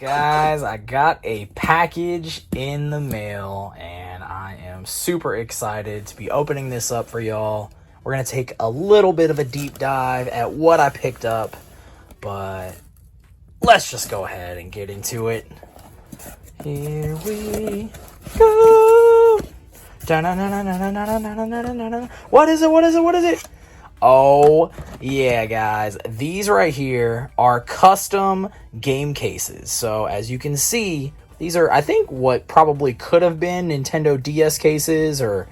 Guys, I got a package in the mail and I am super excited to be opening this up for y'all. We're going to take a little bit of a deep dive at what I picked up, but let's just go ahead and get into it. Here we go. What is it? Oh, yeah, guys. These right here are custom game cases. So, as you can see, these are, I think, what probably could have been Nintendo DS cases or,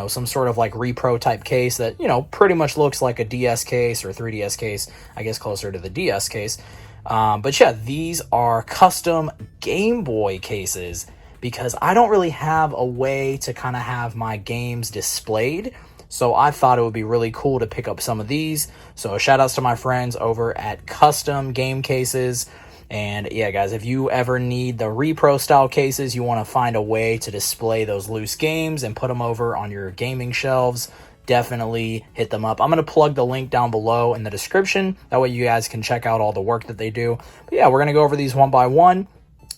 some sort of like repro type case that, pretty much looks like a DS case or 3DS case, I guess closer to the DS case. But yeah, these are custom Game Boy cases because I don't really have a way to kind of have my games displayed. So I thought it would be really cool to pick up some of these. So shout outs to my friends over at Custom Game Cases. And yeah, guys, if you ever need the repro style cases, you want to find a way to display those loose games and put them over on your gaming shelves, definitely hit them up. I'm going to plug the link down below in the description. That way you guys can check out all the work that they do. But yeah, we're going to go over these one by one.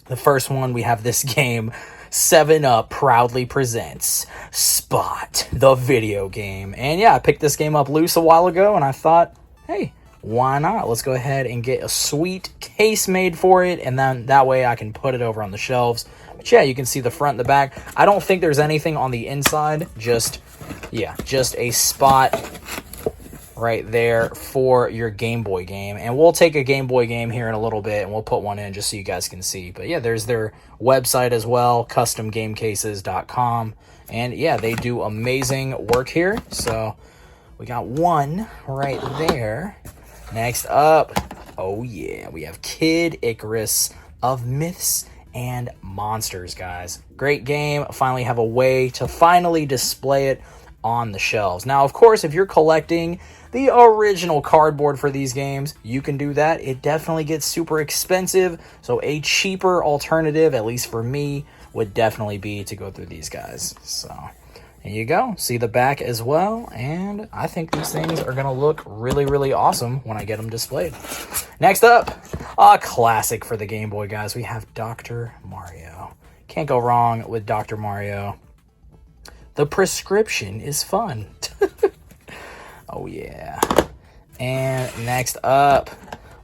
The first one, we have this game, 7-Up proudly presents Spot, the video game. And yeah, I picked this game up loose a while ago, and I thought, hey, why not? Let's go ahead and get a sweet case made for it, and then that way I can put it over on the shelves. But yeah, you can see the front and the back. I don't think there's anything on the inside, just a spot right there for your Game Boy game. And we'll take a Game Boy game here in a little bit and we'll put one in just so you guys can see. But yeah, there's their website as well, customgamecases.com. And yeah, they do amazing work here. So we got one right there. Next up, oh yeah, we have Kid Icarus of Myths and Monsters, guys. Great game. Finally have a way to finally display it on the shelves. Now, of course, if you're collecting the original cardboard for these games, you can do that. It definitely gets super expensive, so a cheaper alternative, at least for me, would definitely be to go through these guys. So there you go. See the back as well, and I think these things are going to look really, really awesome when I get them displayed. Next up, a classic for the Game Boy, guys. We have Dr. Mario. Can't go wrong with Dr. Mario. The prescription is fun. Oh, yeah. And next up,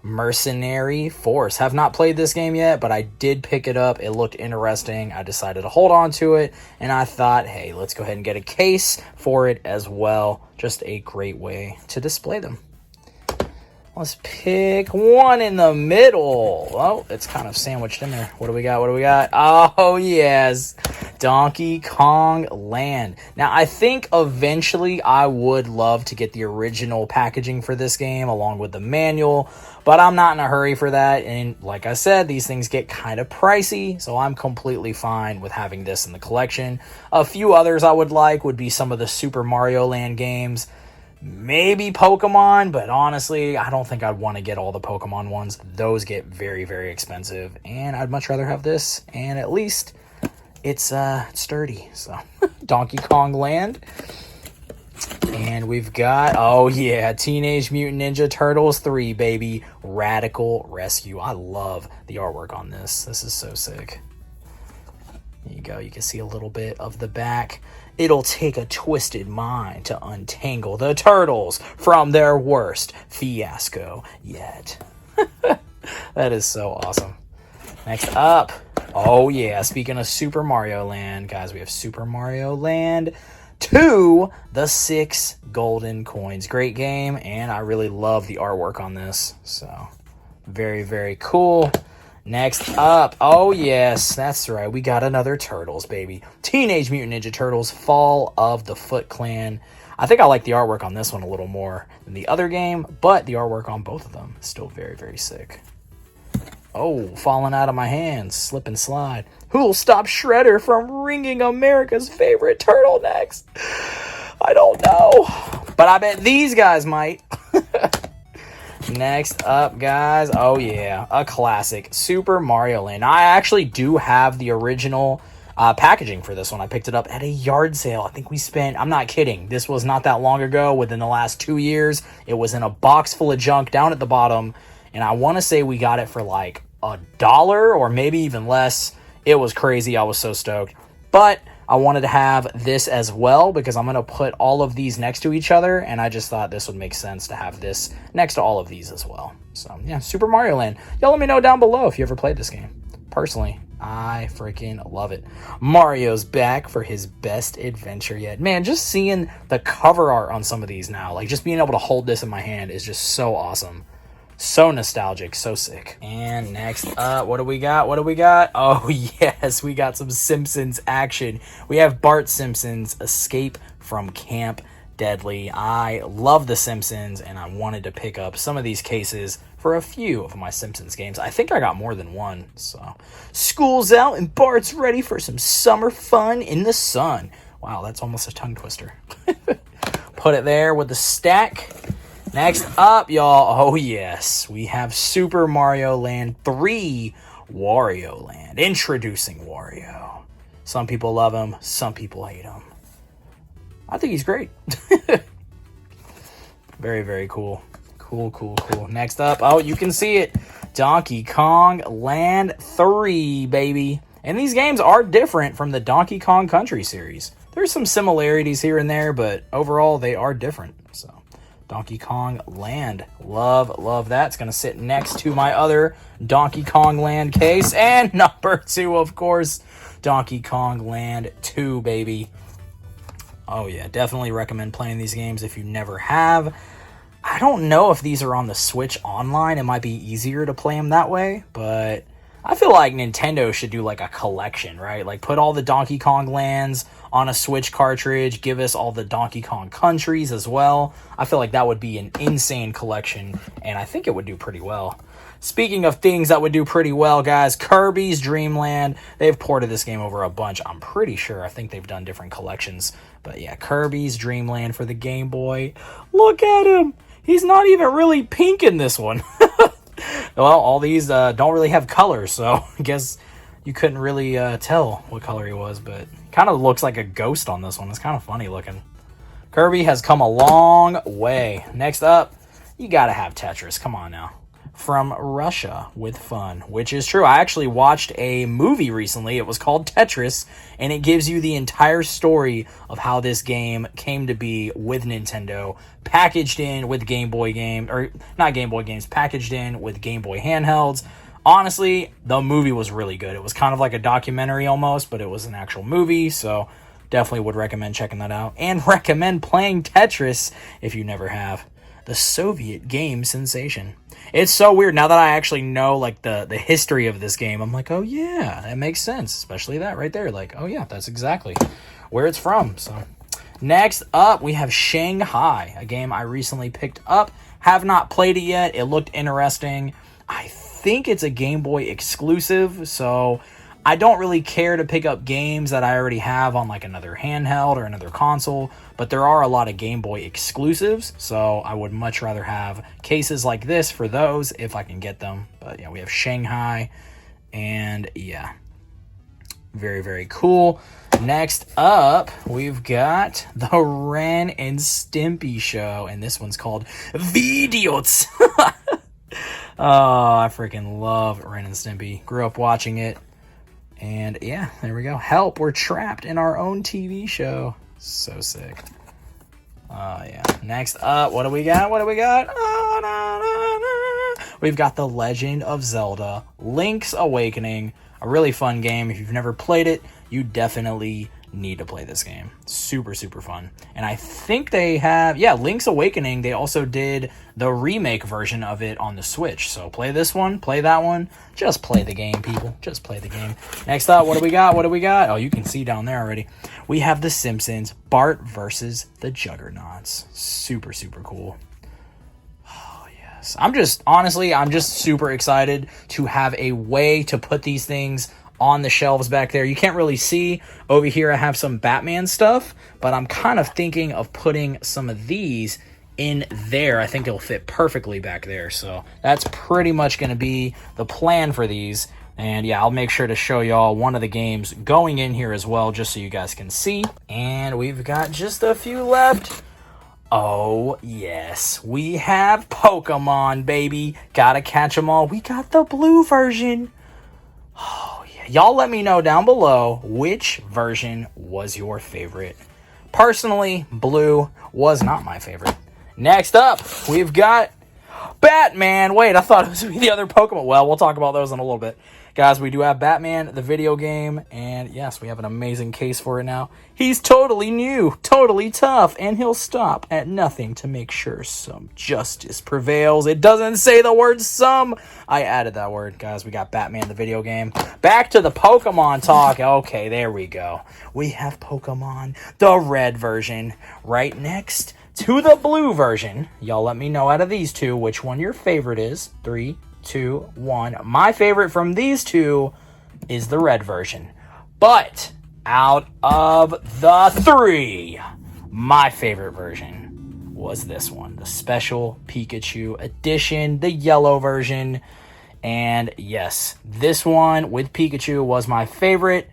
Mercenary Force. Have not played this game yet, but I did pick it up. It looked interesting. I decided to hold on to it, and I thought, hey, let's go ahead and get a case for it as well. Just a great way to display them. Let's pick one in the middle. Oh, it's kind of sandwiched in there. What do we got? Oh, yes. Donkey Kong Land. Now, I think eventually I would love to get the original packaging for this game along with the manual, but I'm not in a hurry for that. And like I said, these things get kind of pricey, so I'm completely fine with having this in the collection. A few others I would like would be some of the Super Mario Land games. Maybe Pokemon, but honestly, I don't think I'd want to get all the Pokemon ones. Those get very, very expensive, and I'd much rather have this, and at least it's sturdy. So, Donkey Kong Land. And we've got, oh yeah, Teenage Mutant Ninja Turtles 3, baby. Radical Rescue. I love the artwork on this. This is so sick. There you go. You can see a little bit of the back. It'll take a twisted mind to untangle the turtles from their worst fiasco yet. That is so awesome. Next up, oh yeah, speaking of Super Mario Land, guys, we have Super Mario Land 2, the 6 golden coins. Great game, and I really love the artwork on this. So, very, very cool. Next up, oh yes, that's right, we got another Turtles, baby. Teenage Mutant Ninja Turtles, Fall of the Foot Clan. I think I like the artwork on this one a little more than the other game, but the artwork on both of them is still very, very sick. Oh, falling out of my hands, slip and slide. Who'll stop Shredder from wringing America's favorite turtlenecks? I don't know, but I bet these guys might. Next up, guys, oh yeah, a classic, Super Mario Land. I actually do have the original packaging for this one. I picked it up at a yard sale. I think we spent, I'm not kidding, this was not that long ago, within the last 2 years. It was in a box full of junk down at the bottom, and I want to say we got it for like $1 or maybe even less. It was crazy. I was so stoked. But I wanted to have this as well because I'm going to put all of these next to each other, and I just thought this would make sense to have this next to all of these as well. So, yeah, Super Mario Land. Y'all let me know down below if you ever played this game. Personally, I freaking love it. Mario's back for his best adventure yet. Man, just seeing the cover art on some of these now, like just being able to hold this in my hand is just so awesome. So nostalgic, so sick. And next up, what do we got? What do we got? Oh, yes, we got some Simpsons action. We have Bart Simpson's Escape from Camp Deadly. I love The Simpsons, and I wanted to pick up some of these cases for a few of my Simpsons games. I think I got more than one. So, school's out, and Bart's ready for some summer fun in the sun. Wow, that's almost a tongue twister. Put it there with the stack. Next up, y'all, oh yes, we have Super Mario Land 3 Wario Land. Introducing Wario. Some people love him, some people hate him. I think he's great. Very, very cool. Cool. Next up, oh, you can see it. Donkey Kong Land 3, baby. And these games are different from the Donkey Kong Country series. There's some similarities here and there, but overall, they are different, so. Donkey Kong Land. Love that. It's going to sit next to my other Donkey Kong Land case. And number 2, of course, Donkey Kong Land 2, baby. Oh, yeah. Definitely recommend playing these games if you never have. I don't know if these are on the Switch Online. It might be easier to play them that way, but I feel like Nintendo should do like a collection, right? Like put all the Donkey Kong lands on a Switch cartridge, give us all the Donkey Kong countries as well. I feel like that would be an insane collection, and I think it would do pretty well. Speaking of things that would do pretty well, guys, Kirby's Dream Land. They've ported this game over a bunch, I'm pretty sure. I think they've done different collections. But yeah, Kirby's Dream Land for the Game Boy. Look at him! He's not even really pink in this one. Well, all these don't really have colors, so I guess you couldn't really tell what color he was, but kind of looks like a ghost on this one. It's kind of funny looking. Kirby has come a long way. Next up, you gotta have Tetris. Come on now. From Russia with fun, which is true. I actually watched a movie recently. It was called Tetris, and it gives you the entire story of how this game came to be with Nintendo, packaged in with Game Boy game, or not Game Boy games, packaged in with Game Boy handhelds. Honestly, the movie was really good. It was kind of like a documentary almost, but it was an actual movie, so definitely would recommend checking that out. And recommend playing Tetris if you never have. The Soviet game sensation. It's so weird now that I actually know like the history of this game. I'm like, oh yeah, that makes sense. Especially that right there. Like, oh yeah, that's exactly where it's from. So next up, we have Shanghai, a game I recently picked up. Have not played it yet. It looked interesting. I think it's a Game Boy exclusive, so I don't really care to pick up games that I already have on like another handheld or another console, but there are a lot of Game Boy exclusives, so I would much rather have cases like this for those if I can get them. But yeah, we have Shanghai, and yeah, very, very cool. Next up, we've got the Ren and Stimpy show, and this one's called Videos. Oh, I freaking love Ren and Stimpy. Grew up watching it. And yeah, there we go. Help, we're trapped in our own TV show. So sick. Yeah. Next up, what do we got? We've got The Legend of Zelda Link's Awakening. A really fun game. If you've never played it, you definitely need to play this game. Super, super fun. And I think they have, yeah, Link's Awakening, they also did the remake version of it on the Switch. So play this one, play that one. Just play the game, people. Just play the game. Next up, what do we got? Oh, you can see down there already. We have The Simpsons, Bart versus the Juggernauts. Super, super cool. Oh, yes. I'm just super excited to have a way to put these things on the shelves back there. You can't really see over here. I have some Batman stuff, but I'm kind of thinking of putting some of these in there. I think it'll fit perfectly back there. So that's pretty much going to be the plan for these. And yeah, I'll make sure to show y'all one of the games going in here as well, just so you guys can see. And we've got just a few left. Oh, yes. We have Pokemon, baby. Gotta catch them all. We got the blue version. Oh, yeah. Y'all let me know down below which version was your favorite. Personally, blue was not my favorite. Next up, we've got Batman. Wait, I thought it was the other Pokemon. Well, we'll talk about those in a little bit. Guys, we do have Batman, the video game, and yes, we have an amazing case for it now. He's totally new, totally tough, and he'll stop at nothing to make sure some justice prevails. It doesn't say the word some. I added that word, guys. We got Batman, the video game. Back to the Pokemon talk. Okay, there we go. We have Pokemon, the red version, right next to the blue version. Y'all let me know out of these two which one your favorite is. 3, 2, 1. My favorite from these two is the red version. But out of the 3, my favorite version was this one, the Special Pikachu Edition, the yellow version. And yes, this one with Pikachu was my favorite.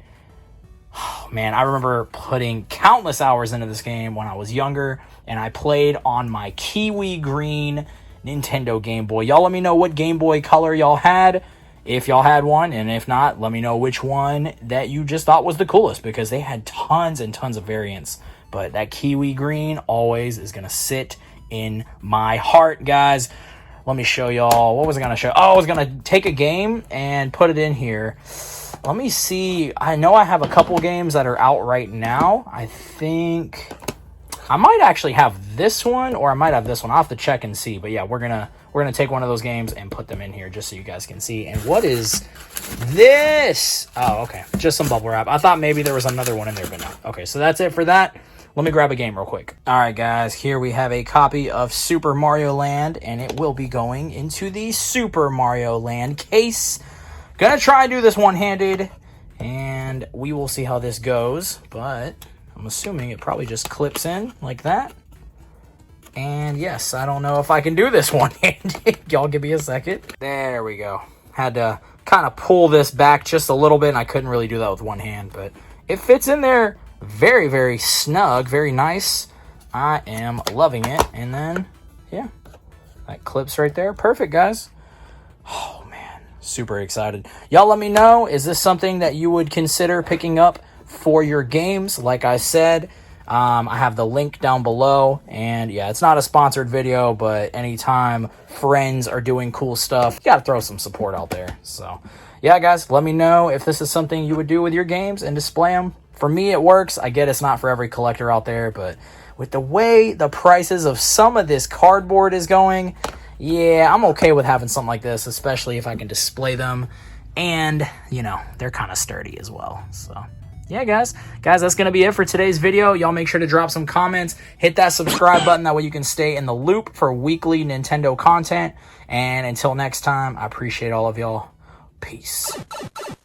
Oh, man, I remember putting countless hours into this game when I was younger, and I played on my Kiwi Green Nintendo Game Boy. Y'all let me know what Game Boy color y'all had, if y'all had one, and if not, let me know which one that you just thought was the coolest, because they had tons and tons of variants. But that Kiwi Green always is going to sit in my heart, guys. Let me show y'all. What was I going to show? Oh, I was going to take a game and put it in here. Let me see. I know I have a couple games that are out right now. I think I might actually have this one, or I might have this one. I'll have to check and see. But yeah, we're gonna take one of those games and put them in here just so you guys can see. And what is this? Oh, okay. Just some bubble wrap. I thought maybe there was another one in there, but no. Okay, so that's it for that. Let me grab a game real quick. All right, guys. Here we have a copy of Super Mario Land, and it will be going into the Super Mario Land case. Gonna try and do this one-handed, and we will see how this goes, but I'm assuming it probably just clips in like that. And yes, I don't know if I can do this one-handed. Y'all give me a second. There we go. Had to kind of pull this back just a little bit, and I couldn't really do that with one hand, but it fits in there very, very snug, very nice. I am loving it. And then, yeah, that clips right there. Perfect, guys. Oh, man, super excited. Y'all let me know, is this something that you would consider picking up for your games? Like I said, I have the link down below, and yeah, it's not a sponsored video, but anytime friends are doing cool stuff, you gotta throw some support out there. So yeah, guys, let me know if this is something you would do with your games and display them. For me, it works. I get it's not for every collector out there, but with the way the prices of some of this cardboard is going, yeah, I'm okay with having something like this, especially if I can display them, and you know, they're kind of sturdy as well. So yeah, guys, that's going to be it for today's video. Y'all make sure to drop some comments, hit that subscribe button, that way you can stay in the loop for weekly Nintendo content. And until next time, I appreciate all of y'all. Peace.